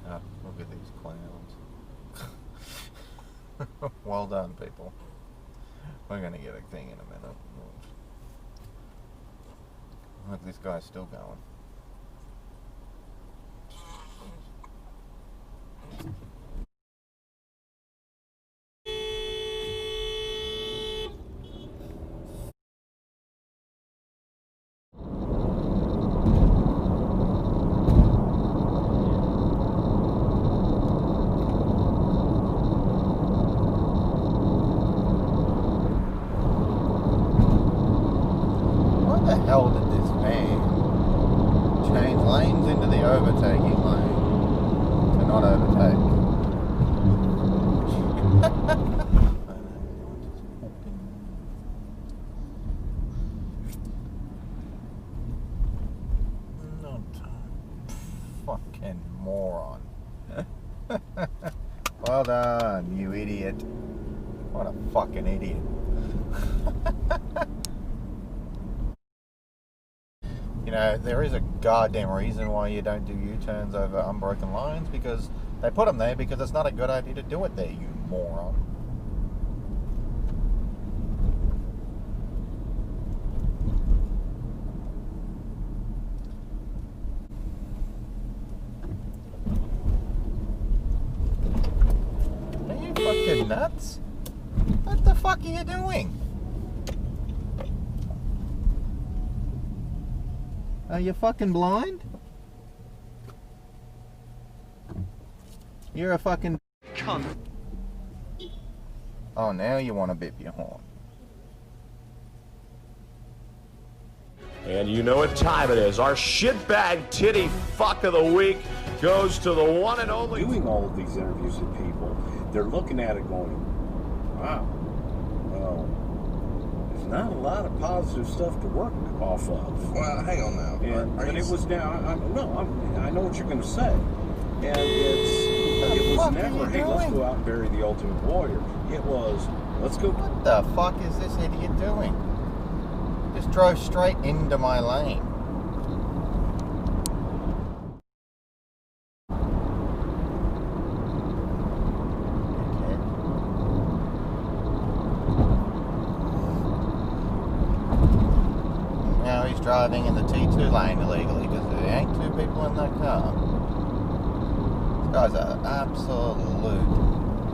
Ah, look at these clowns. Well done, people. We're gonna get a thing in a minute. Look, this guy's still going. Why the hell did this van change lanes into the overtaking lane to not overtake? Fucking moron. Well done, you idiot. What a fucking idiot. You know, there is a goddamn reason why you don't do U-turns over unbroken lines, because they put them there because it's not a good idea to do it there, you moron. Are you fucking nuts? What the fuck are you doing? Are you fucking blind? You're a fucking cunt. Oh, now you want to bip your horn. And you know what time it is. Our shitbag titty fuck of the week goes to the one and only. Doing all of these interviews with people, they're looking at it going, wow, well, there's not a lot of positive stuff to work off of. Well, hang on now. And it was down, I know what you're going to say. And it was never, hey, let's go out and bury the ultimate warrior. It was, let's go. What the fuck is this idiot doing? Just drove straight into my lane. Now he's driving in the T2 lane illegally because there ain't two people in that car. This guy's an absolute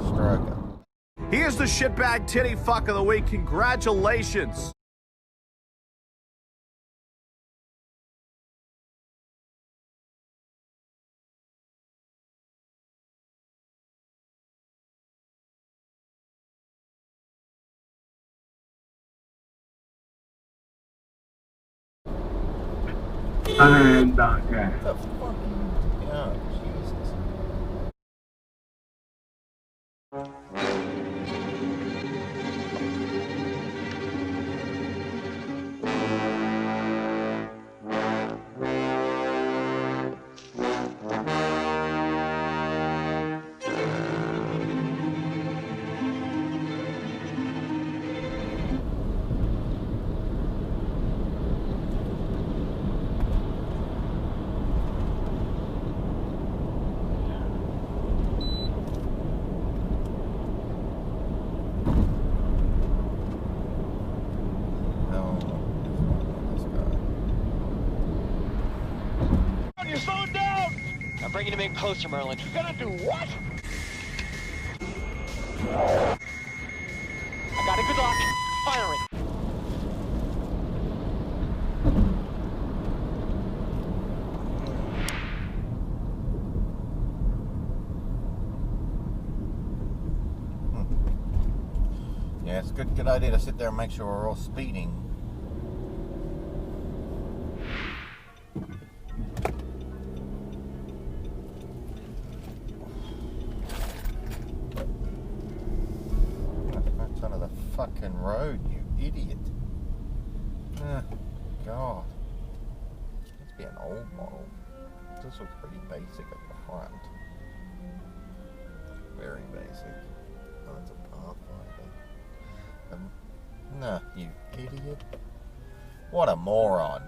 stroker. He is the shitbag titty fuck of the week. Congratulations. And yeah. What the fuck? Oh, Jesus. You're slowing down! I'm bringing him in closer, Merlin. You're gonna do what? I got a good lock. Firing. Yeah, it's a good idea to sit there and make sure we're all speeding. That's under the fucking road, you idiot. God. Let's be an old model. This looks pretty basic at the front. basic. Oh, it's a pathfinder. Nah, you idiot. What a moron.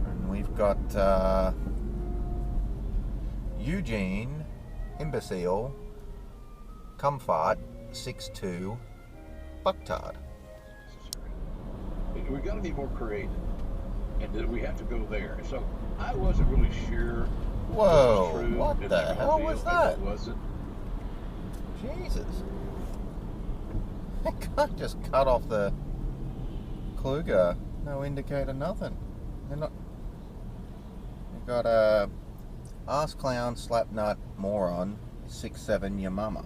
And we've got Eugene, imbecile, Comfort, 6'2", Bucktard. We got to be more creative, and we have to go there. So I wasn't really sure. Whoa, If it was true, what if the it hell was was real, if that? it wasn't. Jesus. That guy just cut off the Kluger. No indicator, nothing. They're not. We've got a ass clown, slap nut, moron, 6'7", your mama.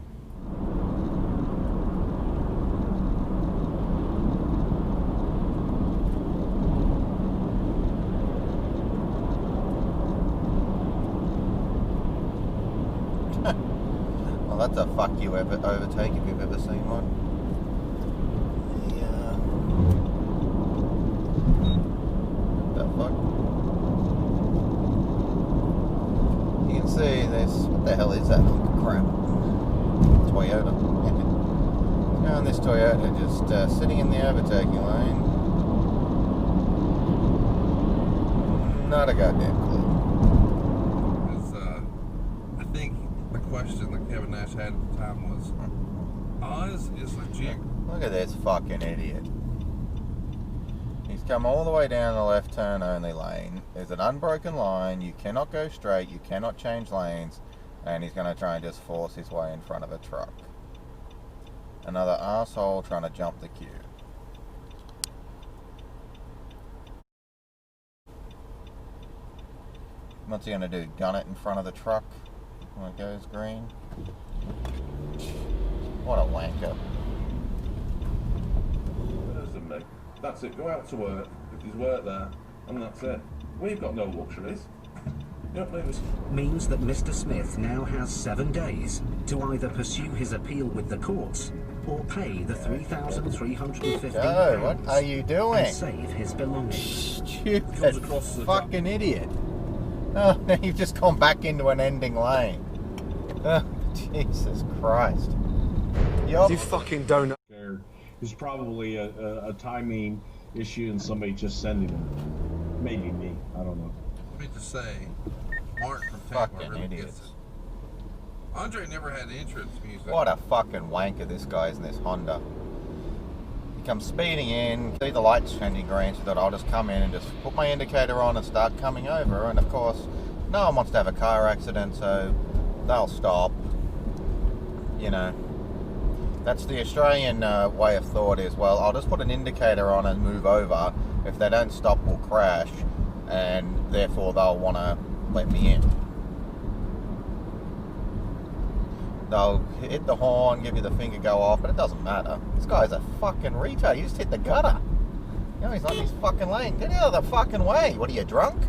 Well, that's a fuck you ever overtake if you've ever seen one. Yeah. The fuck? You can see this. What the hell is that hunk of crap? Toyota. Now, this Toyota just sitting in the overtaking lane. Not a goddamn clue. I think the question that Kevin Nash had at the time was, Oz is legit. Look at this fucking idiot. He's come all the way down the left turn only lane. There's an unbroken line. You cannot go straight. You cannot change lanes. And he's going to try and just force his way in front of a truck. Another arsehole trying to jump the queue. What's he going to do? Gun it in front of the truck when it goes green? What a wanker. Listen, mate. That's it. Go out to work. If there's work there, and that's it. We've got no luxuries. You don't lose. Means that Mr. Smith now has 7 days to either pursue his appeal with the courts or pay the £3,350 Joe, what are you doing? and save his belongings. Stupid fucking idiot. Oh, now you've just gone back into an ending lane. Oh, Jesus Christ. You fucking donut. There's probably a timing issue and somebody just sending them. Maybe me. I don't know. Let me just say, Mark from Tampa Fucking really idiots. gets it. Andre never had entrance music. What a fucking wanker this guy is in this Honda. He comes speeding in, see the lights changing green, so that I'll just come in and just put my indicator on and start coming over. And of course, no one wants to have a car accident, so they'll stop. You know, that's the Australian way of thought is, well, I'll just put an indicator on and move over. If they don't stop, we'll crash, and therefore they'll want to let me in. They'll hit the horn, give you the finger, go off, but it doesn't matter. This guy's a fucking retard. You just hit the gutter. You know, he's not in his fucking lane. Get out of the fucking way. What are you, drunk?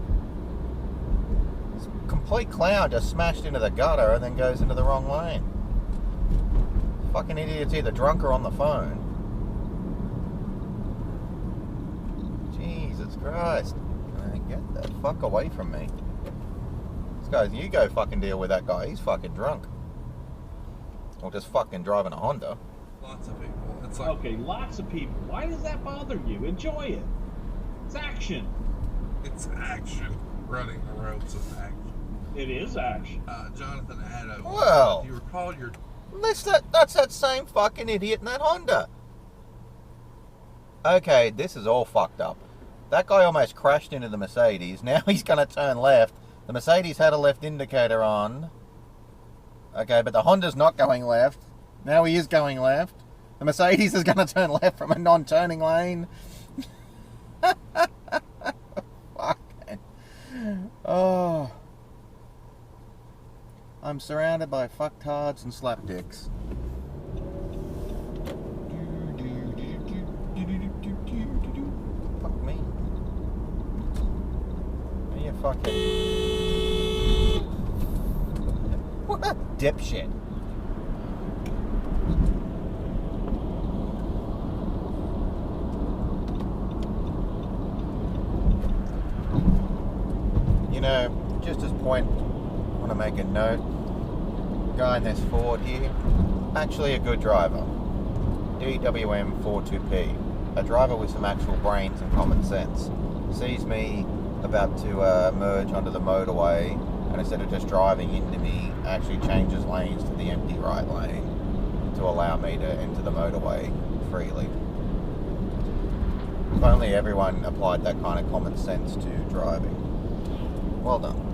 This complete clown just smashed into the gutter and then goes into the wrong lane. Fucking idiot's either drunk or on the phone. Jesus Christ. Get the fuck away from me. This guy's, you go fucking deal with that guy. He's fucking drunk. Or just fucking driving a Honda. Lots of people. It's like, Okay, lots of people. Why does that bother you? Enjoy it. It's action. it's action. Running the roads is action. It is action. Jonathan Addo. Well. Do you recall your... That's that same fucking idiot in that Honda. Okay, this is all fucked up. That guy almost crashed into the Mercedes. Now he's going to turn left. The Mercedes had a left indicator on. Okay, but the Honda's not going left. Now he is going left. The Mercedes is going to turn left from a non-turning lane. Fucking. Oh. I'm surrounded by fucktards and slapdicks. Fuck me. Are you fucking... dipshit. You know, just as point, I want to make a note. Guy in this Ford here, actually a good driver. DWM 42P. A driver with some actual brains and common sense. Sees me about to merge onto the motorway, and instead of just driving into me, actually changes lanes to the empty right lane to allow me to enter the motorway freely. If only everyone applied that kind of common sense to driving. Well done.